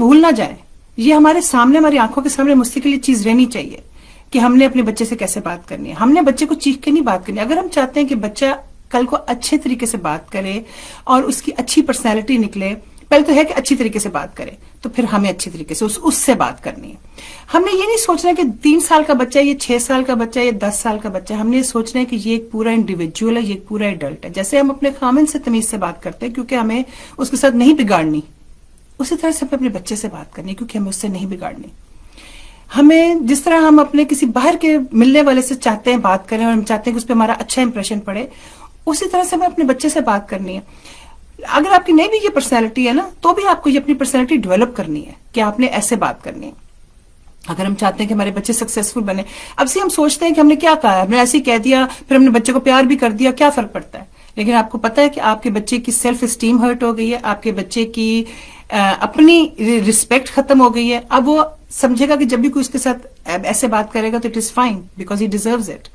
بھول نہ جائیں. یہ ہمارے سامنے، ہماری آنکھوں کے سامنے مستقل یہ چیز رہنی چاہیے کہ ہم نے اپنے بچے سے کیسے بات کرنی ہے. ہم نے بچے کو چیخ کے نہیں بات کرنی. اگر ہم چاہتے ہیں کہ بچہ کل کو اچھے طریقے سے بات کرے اور اس کی اچھی پرسنالٹی نکلے، پہلے تو ہے کہ اچھی طریقے سے بات کرے، تو پھر ہمیں اچھی طریقے سے اس سے بات کرنی ہے. ہم نے یہ نہیں سوچنا کہ 3 سال کا بچہ ہے، یہ 6 سال کا بچہ ہے، یہ 10 سال کا بچہ ہے. ہم نے یہ سوچنا ہے کہ یہ ایک پورا انڈیویجول ہے، یہ ایک پورا ایڈلٹ ہے. جیسے ہم اپنے خامن سے تمیز سے بات کرتے ہیں کیونکہ ہمیں اس کے ساتھ نہیں بگاڑنی، اسی طرح سے ہمیں اپنے بچے سے بات کرنی ہے کیونکہ ہمیں اس سے نہیں بگاڑنی. ہمیں جس طرح ہم اپنے کسی باہر کے ملنے والے سے چاہتے ہیں بات کریں اور ہم چاہتے ہیں کہ اس پہ ہمارا اچھا امپریشن پڑے، اسی طرح سے ہمیں اپنے بچے سے بات کرنی ہے. اگر آپ کی نہیں بھی یہ پرسنالٹی ہے نا، تو بھی آپ کو یہ اپنی پرسنالٹی ڈیولپ کرنی ہے کہ آپ نے ایسے بات کرنی ہے. اگر ہم چاہتے ہیں کہ ہمارے بچے سکسیسفل بنے، اب سے ہم سوچتے ہیں کہ ہم نے کیا کہا ہے، ہم نے ایسے ہی کہہ دیا، پھر ہم نے بچے کو پیار بھی کر دیا، کیا فرق پڑتا ہے. لیکن آپ کو پتا ہے کہ آپ کے بچے کی سیلف اسٹیم ہرٹ ہو گئی ہے، آپ کے بچے کی اپنی رسپیکٹ ختم ہو گئی ہے. اب وہ سمجھے گا کہ جب بھی کوئی اس کے ساتھ ایسے بات کرے گا تو it is fine because he deserves it.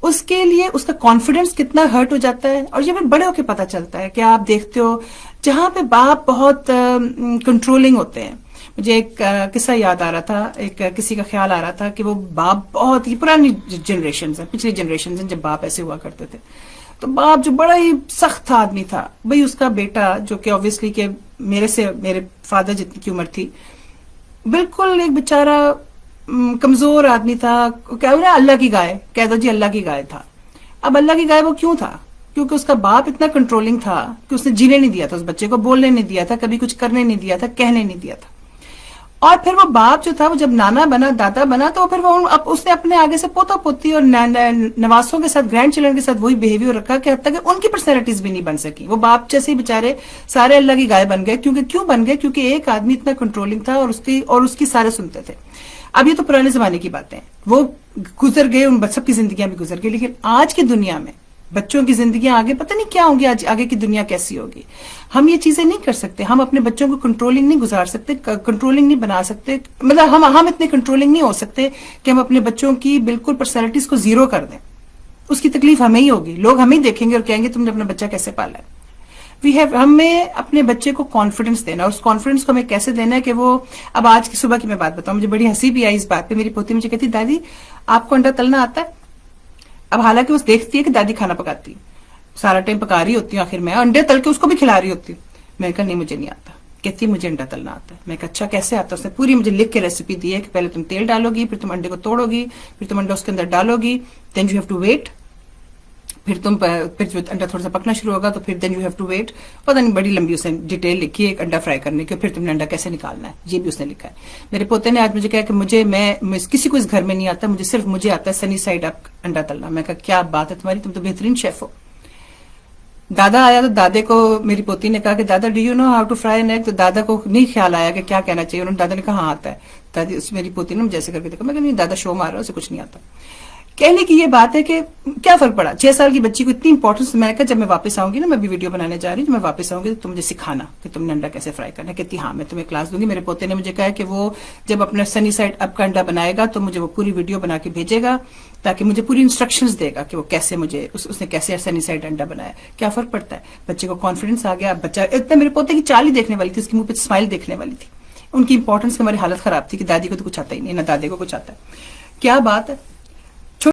اس کے لیے اس کا کانفیڈنس کتنا ہرٹ ہو جاتا ہے. اور یہ بڑے ہو کے پتا چلتا ہے کہ آپ دیکھتے ہو جہاں پہ باپ بہت کنٹرولنگ ہوتے ہیں. مجھے ایک قصہ یاد آ رہا تھا، ایک کسی کا خیال آ رہا تھا کہ وہ باپ بہت ہی پرانی جنریشنز ہیں، پچھلی جنریشنز ہیں جب باپ ایسے ہوا کرتے تھے. تو باپ جو بڑا ہی سخت آدمی تھا، بھئی اس کا بیٹا جو کہ آبویسلی کہ میرے فادر جتنی کی عمر تھی، بالکل ایک بیچارہ کمزور آدمی تھا. کہہ رہے اللہ کی گائے، کہہ دو جی اللہ کی گائے تھا. اب اللہ کی گائے وہ کیوں تھا؟ کیونکہ اس کا باپ اتنا کنٹرولنگ تھا کہ اس نے جینے نہیں دیا تھا، اس بچے کو بولنے نہیں دیا تھا، کبھی کچھ کرنے نہیں دیا تھا، کہنے نہیں دیا تھا. اور پھر وہ باپ جو تھا وہ جب نانا بنا، دادا بنا، تو پھر وہ اس نے اپنے آگے سے پوتا پوتی اور نواسوں کے ساتھ، گرینڈ چلڈرن کے ساتھ وہی بیہیویئر رکھا کہ حتیٰ کہ ان کی پرسنالٹیز بھی نہیں بن سکی. وہ باپ جیسے ہی بےچارے سارے اللہ کی گائے بن گئے. کیوں بن گئے؟ کیونکہ ایک آدمی اتنا کنٹرولنگ تھا اور اس کی سارے سنتے تھے. اب یہ تو پرانے زمانے کی باتیں ہیں، وہ گزر گئے، ان سب کی زندگیاں بھی گزر گئی. لیکن آج کی دنیا میں بچوں کی زندگیاں آگے پتہ نہیں کیا ہوں گی، آگے کی دنیا کیسی ہوگی. ہم یہ چیزیں نہیں کر سکتے. ہم اپنے بچوں کو کنٹرولنگ نہیں گزار سکتے، کنٹرولنگ نہیں بنا سکتے. مطلب ہم اتنے کنٹرولنگ نہیں ہو سکتے کہ ہم اپنے بچوں کی بالکل پرسنالٹیز کو زیرو کر دیں. اس کی تکلیف ہمیں ہی ہوگی. لوگ ہمیں ہی دیکھیں گے اور کہیں گے تم نے اپنا بچہ کیسے پالا ہے. ہمیں اپنے بچے کو کانفیڈنس دینا، اور اس کانفیڈنس کو ہمیں کیسے دینا ہے کہ وہ، اب آج کی صبح کی میں بات بتاؤں، مجھے بڑی ہنسی بھی آئی اس بات پہ. میری پوتی مجھے کہتی دادی آپ کو انڈا تلنا آتا ہے؟ اب حالانکہ وہ دیکھتی ہے کہ دادی کھانا پکاتی، سارا ٹائم پکا رہی ہوتی ہوں، آخر میں انڈے تل کے اس کو بھی کھلا رہی ہوتی ہوں. میں نے کہا نہیں مجھے نہیں آتا. کہتی مجھے انڈا تلنا آتا ہے. میں کہا اچھا کیسے آتا ہے؟ اس نے پوری مجھے لکھ کے ریسیپی دی ہے کہ پہلے تم تیل ڈالو گی، پھر تم انڈے کو توڑو گی، پھر تم انڈا اس کے اندر ڈالو گی، then you have to wait. پھر جو انڈا تھوڑا سا پکنا شروع ہوگا تو پھر then you have to wait. پتہ نہیں بڑی لمبی اس نے ڈیٹیل لکھی ہے ایک انڈا فرائی کرنے کی، پھر تم نے انڈا کیسے نکالنا ہے یہ بھی اس نے لکھا ہے. میرے پوتے نے آج مجھے کہا کہ میں کسی کو اس گھر میں نہیں آتا، صرف مجھے آتا ہے سنی سائڈ اپ انڈا تلنا. میں کہا کیا بات ہے تمہاری، تم تو بہترین شیف ہو. دادا آیا تو دادے کو میری پوتی نے کہا کہ دادا do you know how to fry an egg? تو دادا کو نہیں خیال آیا کہ کیا کہنا چاہیے. دادا نے کہا ہاں آتا ہے. دادی میری پوتی نے جیسے کر کے دیکھا. میں کہا نہیں دادا شو مار رہا ہے، اسے کچھ نہیں آتا. کہنے کی یہ بات ہے کہ کیا فرق پڑا 6 سال کی بچی کو اتنی امپورٹنس. میں نے کہا جب میں واپس آؤں گی نا، میں بھی ویڈیو بنانے جا رہی ہوں، جب میں واپس آؤں گی تو تم مجھے سکھانا کہ تم نے انڈا کیسے فرائی کرنا ہے. کہتی ہاں میں تمہیں کلاس دوں گی. میرے پوتے نے مجھے کہا کہ وہ جب اپنا سنی سائڈ اپ کا انڈا بنائے گا تو مجھے وہ پوری ویڈیو بنا کے بھیجے گا تاکہ مجھے پوری انسٹرکشنز دے گا کہ وہ کیسے مجھے اس نے کیسے سنی سائڈ انڈا بنایا. کیا فرق پڑتا ہے؟ بچے کو کانفیڈنس آ گیا. بچہ اتنا، میرے پوتے کی چال ہی دیکھنے والی تھی، اس کے منہ پہ اسمائل دیکھنے والی تھی. ان کی امپورٹنس کی ہماری حالت خراب تھی کہ دادی کو تو کچھ آتا ہی نہیں، نہ دادے کو کچھ آتا ہے. کیا بات ہے.